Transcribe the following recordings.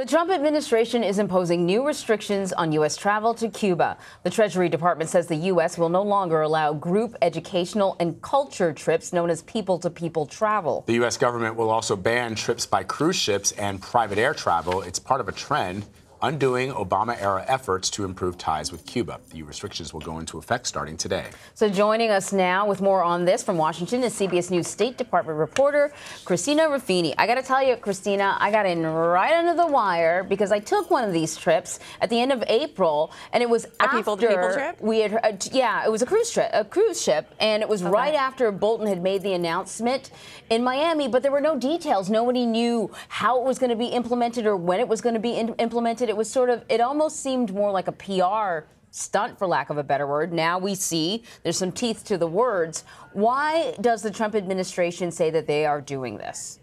The Trump administration is imposing new restrictions on U.S. travel to Cuba. The Treasury Department says the U.S. will no longer allow group educational and culture trips known as people-to-people travel. The U.S. government will also ban trips by cruise ships and private air travel. It's part of a trend undoing Obama-era efforts to improve ties with Cuba. The restrictions will go into effect starting today. So joining us now with more on this from Washington is CBS News State Department reporter Christina Ruffini. I got to tell you, Christina, I got in right under the wire because I took one of these trips at the end of April, and it was after people-to-people trip? We had, it was a cruise ship, and it was right after Bolton had made the announcement in Miami, but there were no details. Nobody knew how it was going to be implemented or when it was going to be implemented. It was it almost seemed more like a PR stunt, for lack of a better word. Now we see there's some teeth to the words. Why does the Trump administration say that they are doing this?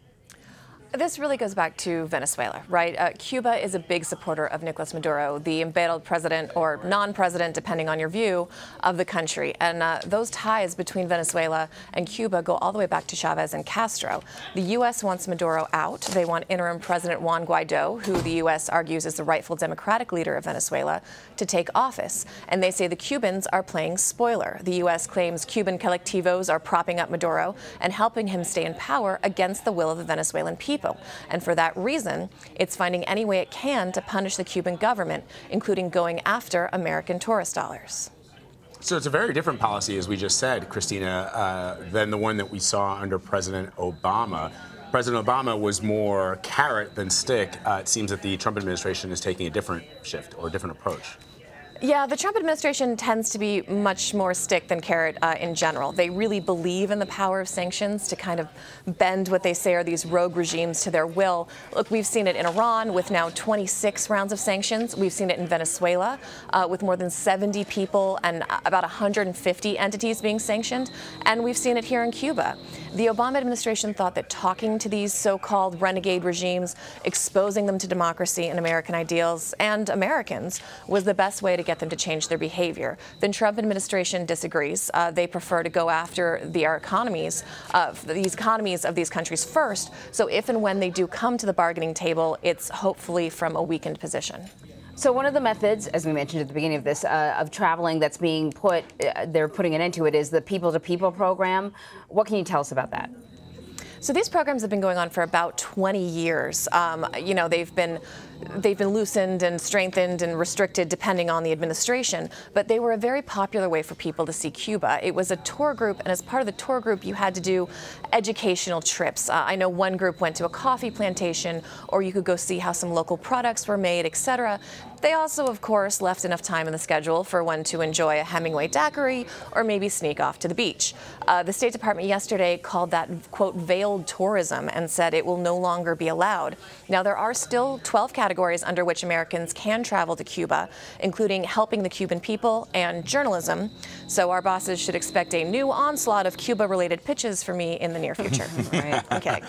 This really goes back to Venezuela, right? Cuba is a big supporter of Nicolas Maduro, the embattled president or non-president, depending on your view, of the country. And those ties between Venezuela and Cuba go all the way back to Chavez and Castro. The U.S. wants Maduro out. They want interim President Juan Guaido, who the U.S. argues is the rightful democratic leader of Venezuela, to take office. And they say the Cubans are playing spoiler. The U.S. claims Cuban collectivos are propping up Maduro and helping him stay in power against the will of the Venezuelan people. And for that reason, it's finding any way it can to punish the Cuban government, including going after American tourist dollars. So it's a very different policy, as we just said, Christina, than the one that we saw under President Obama. President Obama was more carrot than stick. It seems that the Trump administration is taking a different shift or a different approach. Yeah, the Trump administration tends to be much more stick than carrot in general. They really believe in the power of sanctions to kind of bend what they say are these rogue regimes to their will. Look, we've seen it in Iran with now 26 rounds of sanctions. We've seen it in Venezuela with more than 70 people and about 150 entities being sanctioned. And we've seen it here in Cuba. The Obama administration thought that talking to these so-called renegade regimes, exposing them to democracy and American ideals and Americans was the best way to get them to change their behavior. The Trump administration disagrees. They prefer to go after these economies of these countries first. So if and when they do come to the bargaining table, it's hopefully from a weakened position. So one of the methods, as we mentioned at the beginning of this, of traveling that's being they're putting an end to it, is the people-to-people program. What can you tell us about that? So these programs have been going on for about 20 years. You know, they've been loosened and strengthened and restricted depending on the administration, but they were a very popular way for people to see Cuba. It was a tour group, and as part of the tour group, you had to do educational trips. I know one group went to a coffee plantation, or you could go see how some local products were made, etc. They also, of course, left enough time in the schedule for one to enjoy a Hemingway daiquiri or maybe sneak off to the beach. The State Department yesterday called that, quote, veiled tourism and said it will no longer be allowed. Now, there are still 12 categories under which Americans can travel to Cuba, including helping the Cuban people and journalism. So our bosses should expect a new onslaught of Cuba-related pitches for me in the near future. Right. I'm kidding.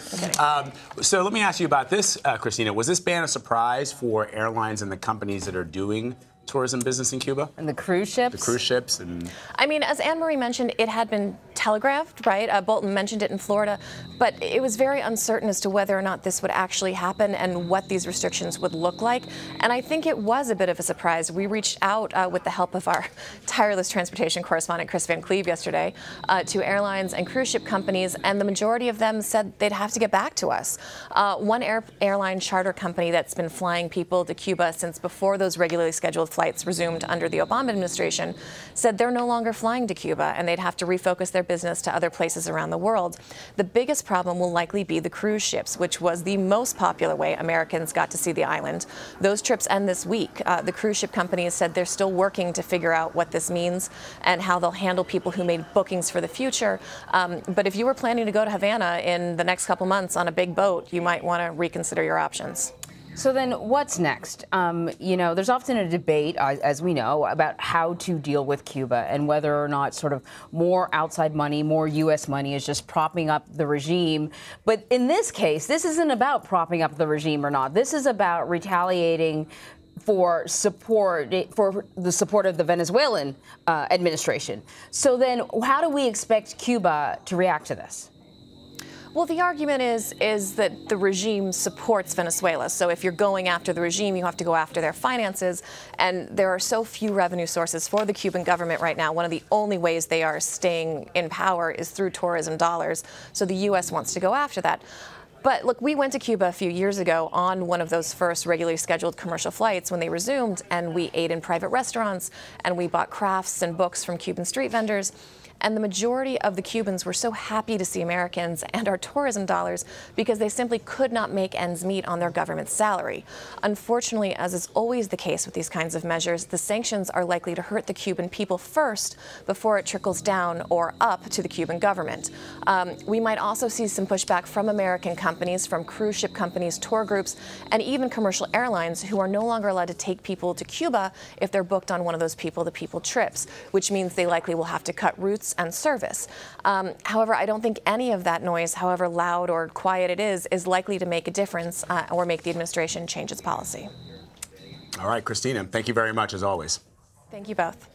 So let me ask you about this, Christina. Was this ban a surprise for airlines and the companies that are doing tourism business in Cuba? And the cruise ships? The cruise ships. And I mean, as Anne-Marie mentioned, it had been telegraphed, right? Bolton mentioned it in Florida, but it was very uncertain as to whether or not this would actually happen and what these restrictions would look like. And I think it was a bit of a surprise. We reached out with the help of our tireless transportation correspondent, Chris Van Cleve, yesterday to airlines and cruise ship companies, and the majority of them said they'd have to get back to us. One airline charter company that's been flying people to Cuba since before those regularly scheduled flights resumed under the Obama administration said they're no longer flying to Cuba and they'd have to refocus their business to other places around the world. The biggest problem will likely be the cruise ships, which was the most popular way Americans got to see the island. Those trips end this week. The cruise ship companies said they're still working to figure out what this means and how they'll handle people who made bookings for the future. But if you were planning to go to Havana in the next couple months on a big boat, you might want to reconsider your options. So then what's next? You know, there's often a debate, as we know, about how to deal with Cuba and whether or not sort of more outside money, more U.S. money is just propping up the regime. But in this case, this isn't about propping up the regime or not. This is about retaliating for the support of the Venezuelan administration. So then how do we expect Cuba to react to this? Well, the argument is that the regime supports Venezuela. So if you're going after the regime, you have to go after their finances. And there are so few revenue sources for the Cuban government right now. One of the only ways they are staying in power is through tourism dollars. So the U.S. wants to go after that. But look, we went to Cuba a few years ago on one of those first regularly scheduled commercial flights when they resumed, and we ate in private restaurants, and we bought crafts and books from Cuban street vendors. And the majority of the Cubans were so happy to see Americans and our tourism dollars because they simply could not make ends meet on their government salary. Unfortunately, as is always the case with these kinds of measures, the sanctions are likely to hurt the Cuban people first before it trickles down or up to the Cuban government. We might also see some pushback from American companies, from cruise ship companies, tour groups, and even commercial airlines who are no longer allowed to take people to Cuba if they're booked on one of those people-to-people trips, which means they likely will have to cut routes and service. However, I don't think any of that noise, however loud or quiet it is likely to make a difference or make the administration change its policy. All right, Christina, thank you very much as always. Thank you both.